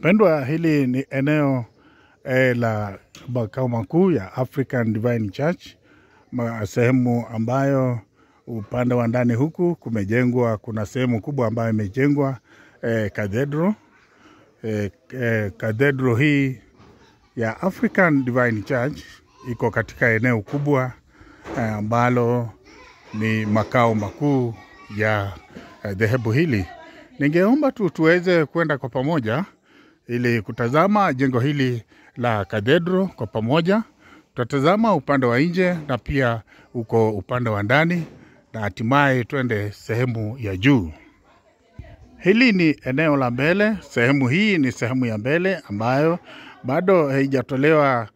Wapendwa, hili ni eneo la makao makuu ya African Divine Church, sehemu ambayo upande wa ndani huku kumejengwa, kuna sehemu kubwa ambayo imejengwa cathedral. Cathedral hii ya African Divine Church iko katika eneo kubwa ambalo ni makao makuu ya dhehebu hili. Ningeomba tuweze kwenda kwa pamoja ili kutazama jengo hili la cathedral kwa pamoja. Tutatazama upande wa nje na pia uko upande wa ndani, na hatimaye twende sehemu ya juu. Hili ni eneo la mbele. Sehemu hii ni sehemu ya mbele ambayo bado haijatolewa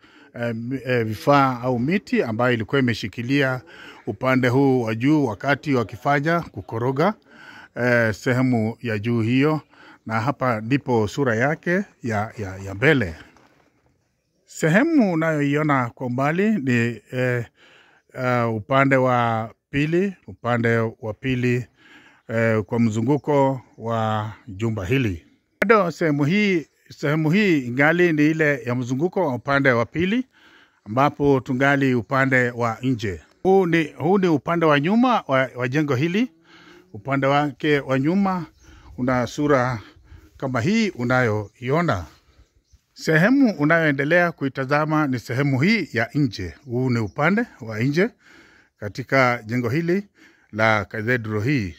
vifaa au miti ambayo ilikuwa imeshikilia upande huu wa juu wakati wakifanya kukoroga sehemu ya juu hiyo, na hapa ndipo sura yake ya mbele. Sehemu unayoiona kwa mbali ni upande wa pili kwa mzunguko wa jumba hili. Bado sehemu hii ingali ni ile ya mzunguko wa upande wa pili, ambapo tungali upande wa nje. Huu ni upande wa nyuma wa jengo hili. Upande wake wa nyuma una sura kama hii unayoiona. Sehemu unayoendelea kuitazama ni sehemu hii ya nje. Huu ni upande wa nje katika jengo hili la cathedral hii.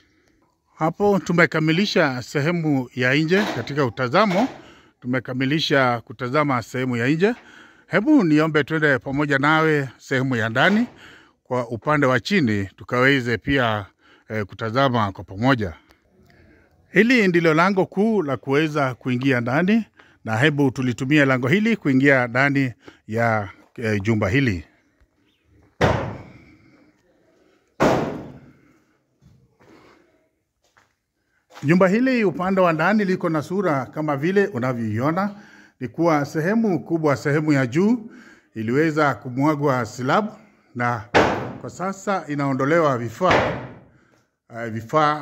Hapo tumekamilisha sehemu ya nje katika utazamo. Tumekamilisha kutazama sehemu ya nje. Hebu niombe twende pamoja nawe sehemu ya ndani kwa upande wa chini, tukaweze pia kutazama kwa pamoja. Hili ndilo lango kuu la kuweza kuingia ndani, na hebu tulitumia lango hili kuingia ndani ya jumba hili. Jumba hili upande wa ndani liko na sura kama vile unavyoiona. Ni kuwa sehemu kubwa, sehemu ya juu iliweza kumwagwa silabu, na kwa sasa inaondolewa vifaa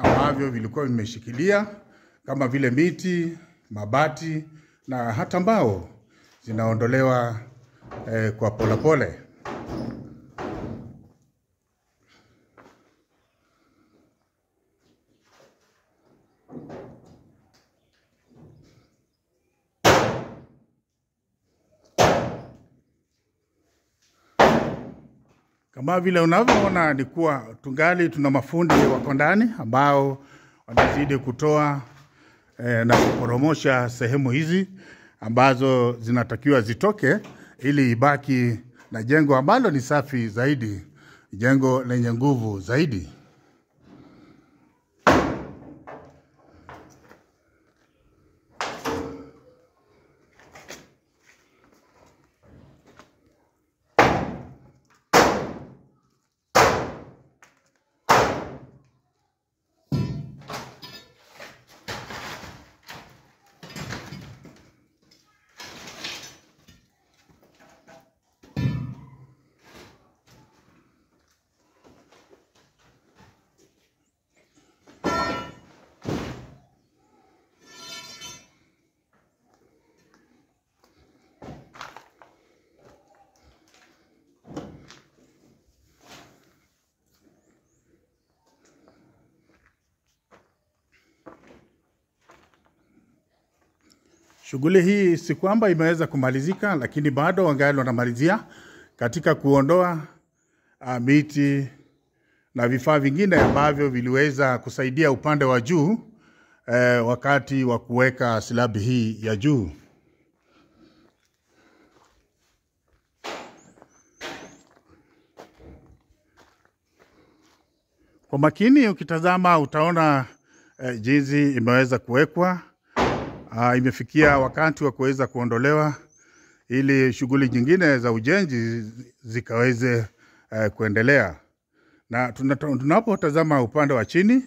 ambavyo vilikuwa vimeshikilia kama vile miti, mabati na hata mbao zinaondolewa kwa polepole. Kama vile unavyoona ni kuwa tungali tuna mafundi wako ndani ambao wanazidi kutoa na kuporomosha sehemu hizi ambazo zinatakiwa zitoke, ili ibaki na jengo ambalo ni safi zaidi, jengo lenye nguvu zaidi. Shughuli hii si kwamba imeweza kumalizika, lakini bado wangali wanamalizia katika kuondoa miti na vifaa vingine ambavyo viliweza kusaidia upande wa juu wakati wa kuweka silabi hii ya juu. Kwa makini ukitazama utaona jinsi imeweza kuwekwa. Imefikia wakati wa kuweza kuondolewa ili shughuli nyingine za ujenzi zikaweze kuendelea. Na tunapotazama upande wa chini,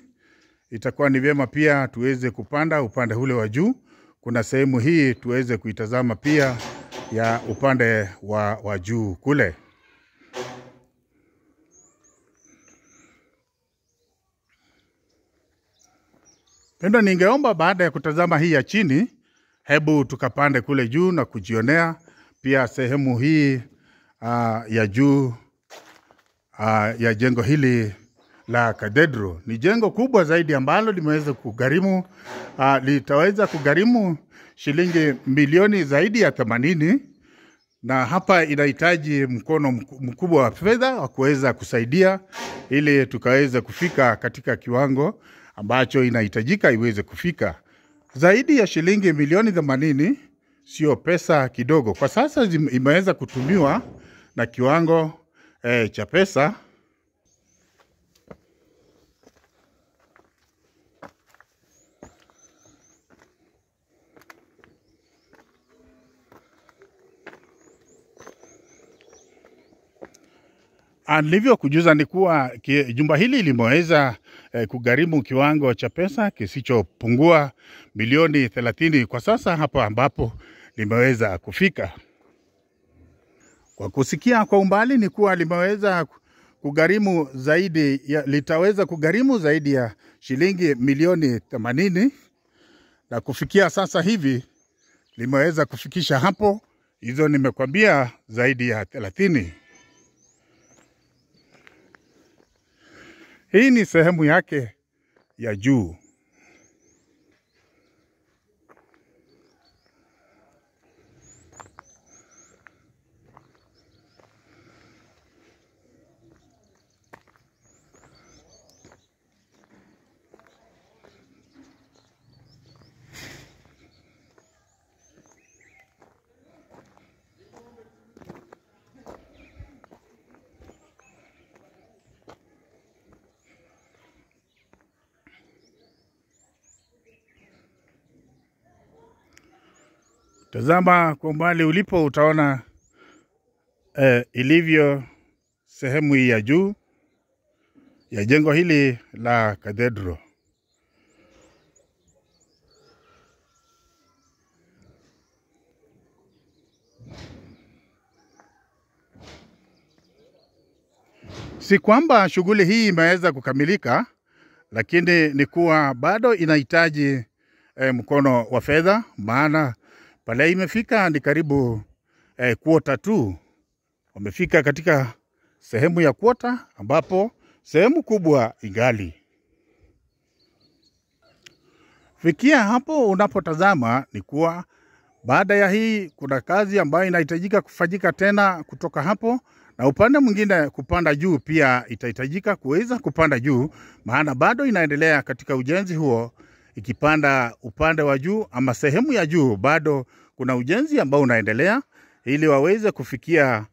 itakuwa ni vyema pia tuweze kupanda upande ule wa juu. Kuna sehemu hii tuweze kuitazama pia ya upande wa juu kule. Pendo, ningeomba baada ya kutazama hii ya chini, hebu tukapande kule juu na kujionea pia sehemu hii ya juu ya jengo hili la Cathedral. Ni jengo kubwa zaidi ambalo limeweza kugharimu, litaweza kugharimu shilingi milioni zaidi ya 80, na hapa inahitaji mkono mkubwa wa fedha wa kuweza kusaidia ili tukaweza kufika katika kiwango ambacho inahitajika iweze kufika. Zaidi ya shilingi milioni 80 sio pesa kidogo. Kwa sasa imeweza kutumiwa na kiwango cha pesa nilivyo kujuza ni kuwa jumba hili limeweza kugharimu kiwango cha pesa kisichopungua milioni 30 kwa sasa hapa ambapo limeweza kufika. Kwa kusikia kwa umbali ni kuwa limeweza kugharimu zaidi litaweza kugharimu zaidi ya shilingi milioni 80, na kufikia sasa hivi limeweza kufikisha hapo, hizo nimekwambia zaidi ya 30. Hii ni sehemu yake ya juu. Tazama kwa mbali ulipo utaona ilivyo sehemu hii ya juu ya jengo hili la Cathedral. Si kwamba shughuli hii imeweza kukamilika, lakini ni kuwa bado inahitaji mkono wa fedha, maana pale imefika ni karibu quarter 2. Wamefika katika sehemu ya quarter ambapo sehemu kubwa ingali. Fikia hapo unapotazama ni kuwa baada ya hii kuna kazi ambayo inahitajika kufanyika tena kutoka hapo, na upande mwingine kupanda juu pia itahitajika kuweza kupanda juu, maana bado inaendelea katika ujenzi huo. Ikipanda upande wa juu ama sehemu ya juu bado kuna ujenzi ambao unaendelea ili waweze kufikia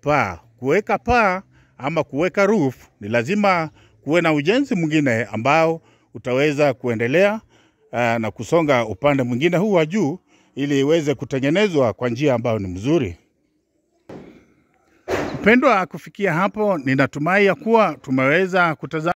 paa. Kuweka paa ama kuweka roof ni lazima kuwe na ujenzi mwingine ambao utaweza kuendelea na kusonga upande mwingine huu wa juu ili iweze kutengenezwa kwa njia ambayo ni mzuri. Mpendwa, kufikia hapo ninatumai ya kuwa tumeweza kutazama